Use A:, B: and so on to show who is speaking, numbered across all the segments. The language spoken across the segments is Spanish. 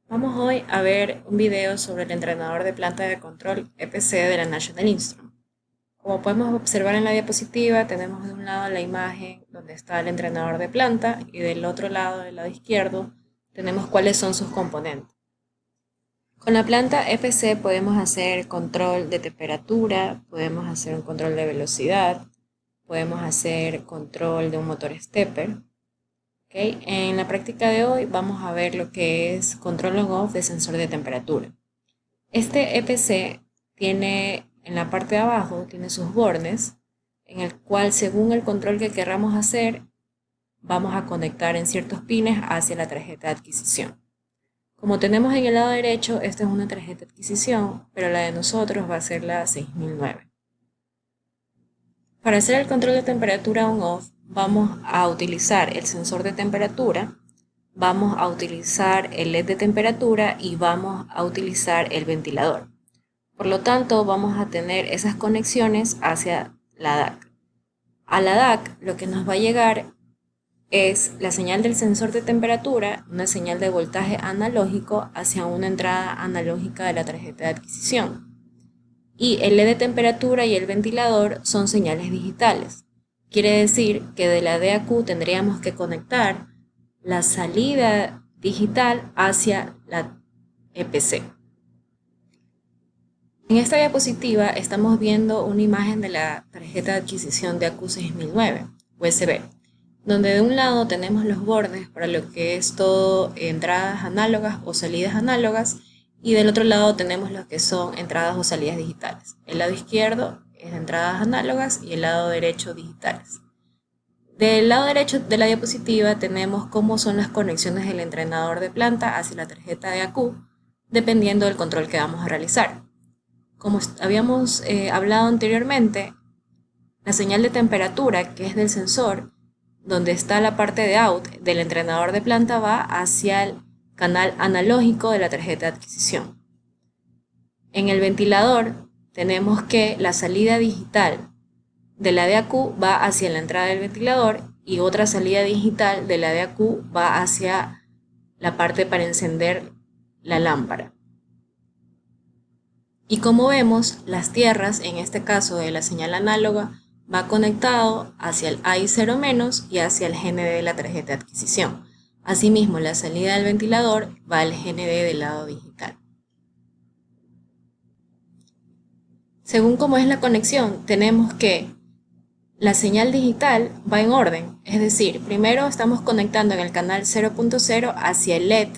A: Vamos hoy a ver un video sobre el entrenador de planta de control EPC de la National Instrument. Como podemos observar en la diapositiva, tenemos de un lado la imagen donde está el entrenador de planta y del otro lado, del lado izquierdo, tenemos cuáles son sus componentes. Con la planta EPC podemos hacer control de temperatura, podemos hacer un control de velocidad, podemos hacer control de un motor stepper. ¿Ok? En la práctica de hoy vamos a ver lo que es control on-off de sensor de temperatura. Este EPC tiene en la parte de abajo, tiene sus bornes, en el cual según el control que querramos hacer, vamos a conectar en ciertos pines hacia la tarjeta de adquisición. Como tenemos en el lado derecho, esta es una tarjeta de adquisición, pero la de nosotros va a ser la 6009. Para hacer el control de temperatura on-off, vamos a utilizar el sensor de temperatura, vamos a utilizar el LED de temperatura y vamos a utilizar el ventilador. Por lo tanto, vamos a tener esas conexiones hacia la DAC. A la DAC lo que nos va a llegar es la señal del sensor de temperatura, una señal de voltaje analógico hacia una entrada analógica de la tarjeta de adquisición. Y el LED de temperatura y el ventilador son señales digitales. Quiere decir que de la DAQ tendríamos que conectar la salida digital hacia la EPC. En esta diapositiva estamos viendo una imagen de la tarjeta de adquisición de AQ6009 USB, donde de un lado tenemos los bordes para lo que es todo entradas análogas o salidas análogas y del otro lado tenemos lo que son entradas o salidas digitales. El lado izquierdo es de entradas análogas y el lado derecho digitales. Del lado derecho de la diapositiva tenemos cómo son las conexiones del entrenador de planta hacia la tarjeta de AQ, dependiendo del control que vamos a realizar. Como habíamos hablado anteriormente, la señal de temperatura, que es del sensor, donde está la parte de out del entrenador de planta, va hacia el canal analógico de la tarjeta de adquisición. En el ventilador tenemos que la salida digital de la DAQ va hacia la entrada del ventilador y otra salida digital de la DAQ va hacia la parte para encender la lámpara. Y como vemos, las tierras, en este caso de la señal análoga, va conectado hacia el I0- y hacia el GND de la tarjeta de adquisición. Asimismo, la salida del ventilador va al GND del lado digital. Según cómo es la conexión, tenemos que la señal digital va en orden, es decir, primero estamos conectando en el canal 0.0 hacia el LED,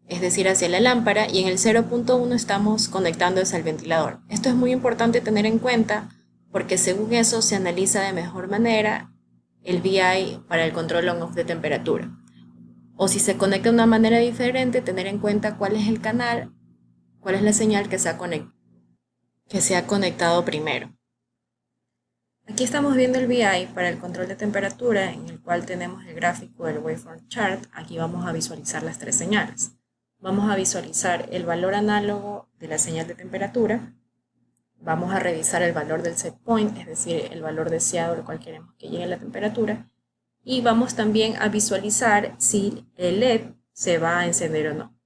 A: es decir, hacia la lámpara, y en el 0.1 estamos conectando hacia el ventilador. Esto es muy importante tener en cuenta porque según eso se analiza de mejor manera el VI para el control on-off de temperatura. O si se conecta de una manera diferente, tener en cuenta cuál es el canal, cuál es la señal que se ha conectado primero. Aquí estamos viendo el VI para el control de temperatura, en el cual tenemos el gráfico del waveform chart. Aquí vamos a visualizar las tres señales. Vamos a visualizar el valor análogo de la señal de temperatura. Vamos a revisar el valor del set point, es decir, el valor deseado al cual queremos que llegue la temperatura. Y vamos también a visualizar si el LED se va a encender o no.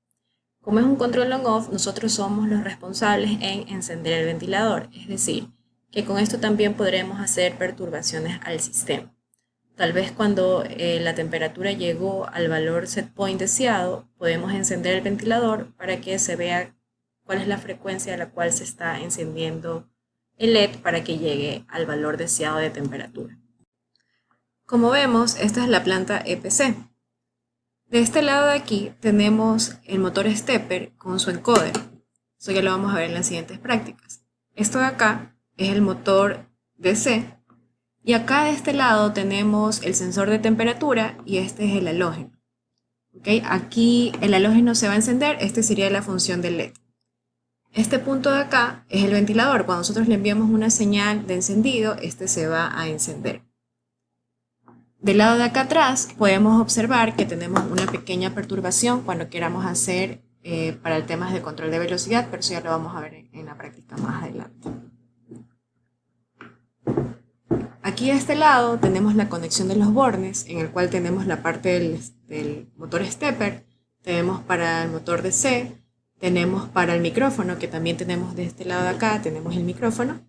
A: Como es un control on-off, nosotros somos los responsables en encender el ventilador, es decir, que con esto también podremos hacer perturbaciones al sistema. Tal vez cuando la temperatura llegó al valor set point deseado, podemos encender el ventilador para que se vea cuál es la frecuencia a la cual se está encendiendo el LED para que llegue al valor deseado de temperatura. Como vemos, esta es la planta EPC. De este lado de aquí tenemos el motor stepper con su encoder. Eso ya lo vamos a ver en las siguientes prácticas. Esto de acá es el motor DC. Y acá de este lado tenemos el sensor de temperatura y este es el halógeno. ¿Okay? Aquí el halógeno se va a encender, este sería la función del LED. Este punto de acá es el ventilador. Cuando nosotros le enviamos una señal de encendido, este se va a encender. Del lado de acá atrás podemos observar que tenemos una pequeña perturbación cuando queramos hacer para el tema de control de velocidad, pero eso ya lo vamos a ver en la práctica más adelante. Aquí de este lado tenemos la conexión de los bornes, en el cual tenemos la parte del motor stepper, tenemos para el motor DC, tenemos para el micrófono, que también tenemos de este lado de acá, tenemos el micrófono.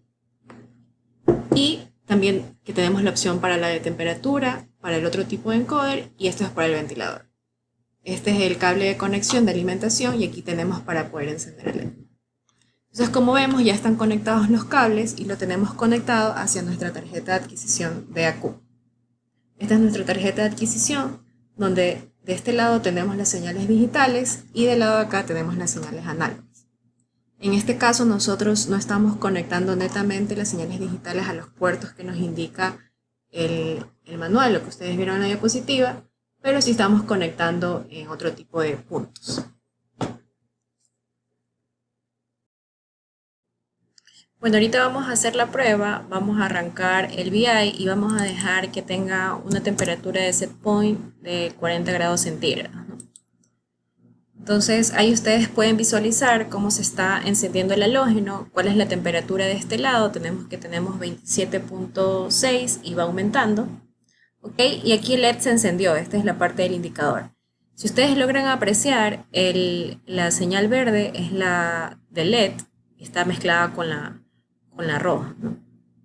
A: Y también que tenemos la opción para la de temperatura, para el otro tipo de encoder, y esto es para el ventilador. Este es el cable de conexión de alimentación y aquí tenemos para poder encender el LED. Entonces, como vemos, ya están conectados los cables y lo tenemos conectado hacia nuestra tarjeta de adquisición de AQ. Esta es nuestra tarjeta de adquisición, donde de este lado tenemos las señales digitales y del lado de acá tenemos las señales análogas. En este caso, nosotros no estamos conectando netamente las señales digitales a los puertos que nos indica el manual, lo que ustedes vieron en la diapositiva, pero sí estamos conectando en otro tipo de puntos. Bueno, ahorita vamos a hacer la prueba, vamos a arrancar el VI y vamos a dejar que tenga una temperatura de set point de 40 grados centígrados, ¿no? Entonces ahí ustedes pueden visualizar cómo se está encendiendo el halógeno, cuál es la temperatura de este lado, tenemos 27.6 y va aumentando. ¿Ok? Y aquí el LED se encendió, esta es la parte del indicador. Si ustedes logran apreciar, la señal verde es la del LED, está mezclada con la roja, ¿no?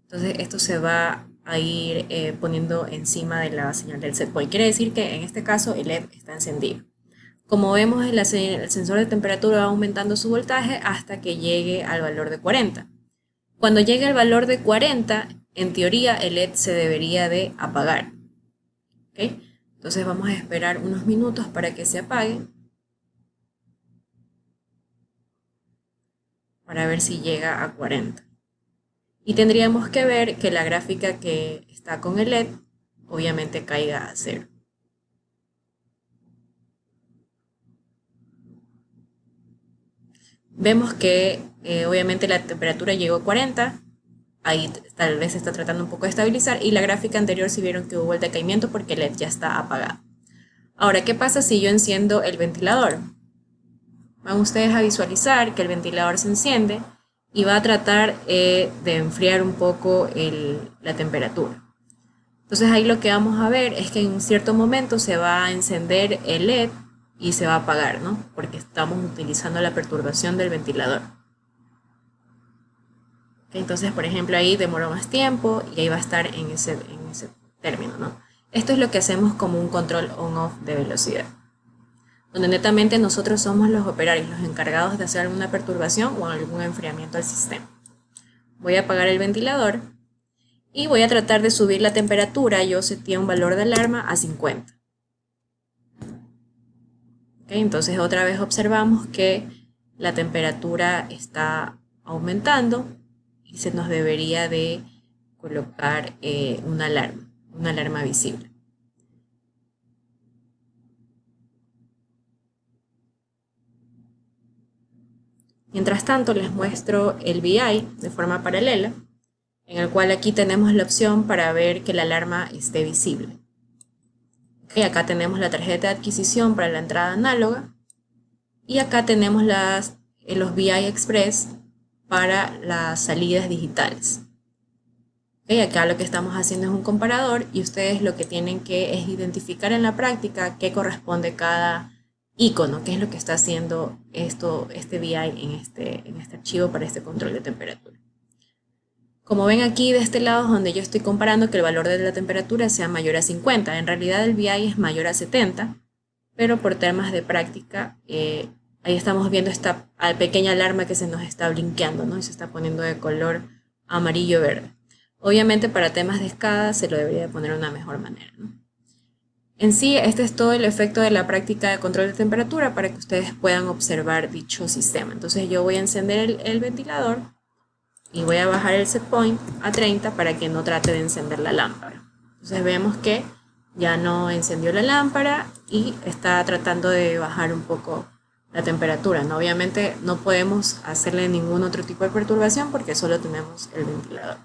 A: Entonces esto se va a ir poniendo encima de la señal del set point. Quiere decir que en este caso el LED está encendido. Como vemos, el sensor de temperatura va aumentando su voltaje hasta que llegue al valor de 40. Cuando llegue al valor de 40, en teoría el LED se debería de apagar. ¿Okay? Entonces vamos a esperar unos minutos para que se apague, para ver si llega a 40. Y tendríamos que ver que la gráfica que está con el LED obviamente caiga a 0. Vemos que obviamente la temperatura llegó a 40, ahí tal vez se está tratando un poco de estabilizar, y la gráfica anterior sí vieron que hubo el decaimiento porque el LED ya está apagado. Ahora, ¿qué pasa si yo enciendo el ventilador? Van ustedes a visualizar que el ventilador se enciende y va a tratar de enfriar un poco la temperatura. Entonces ahí lo que vamos a ver es que en cierto momento se va a encender el LED y se va a apagar, ¿no? Porque estamos utilizando la perturbación del ventilador. Entonces, por ejemplo, ahí demoró más tiempo y ahí va a estar en ese término, ¿no? Esto es lo que hacemos como un control on-off de velocidad, donde netamente nosotros somos los operarios, los encargados de hacer alguna perturbación o algún enfriamiento al sistema. Voy a apagar el ventilador y voy a tratar de subir la temperatura. Yo seté un valor de alarma a 50. Entonces otra vez observamos que la temperatura está aumentando y se nos debería de colocar una alarma visible. Mientras tanto les muestro el VI de forma paralela, en el cual aquí tenemos la opción para ver que la alarma esté visible. Acá tenemos la tarjeta de adquisición para la entrada análoga y acá tenemos los VI Express para las salidas digitales. Acá lo que estamos haciendo es un comparador y ustedes lo que tienen que es identificar en la práctica qué corresponde cada icono, qué es lo que está haciendo este VI en este archivo para este control de temperatura. Como ven aquí de este lado es donde yo estoy comparando que el valor de la temperatura sea mayor a 50. En realidad el VI es mayor a 70, pero por temas de práctica, ahí estamos viendo esta pequeña alarma que se nos está blinqueando, ¿no? Y se está poniendo de color amarillo-verde. Obviamente para temas de escala se lo debería poner de una mejor manera, ¿no? En sí, este es todo el efecto de la práctica de control de temperatura para que ustedes puedan observar dicho sistema. Entonces yo voy a encender el ventilador y voy a bajar el set point a 30 para que no trate de encender la lámpara. Entonces vemos que ya no encendió la lámpara y está tratando de bajar un poco la temperatura, ¿no? Obviamente no podemos hacerle ningún otro tipo de perturbación porque solo tenemos el ventilador.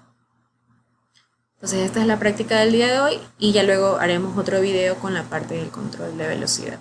A: Entonces esta es la práctica del día de hoy y ya luego haremos otro video con la parte del control de velocidad.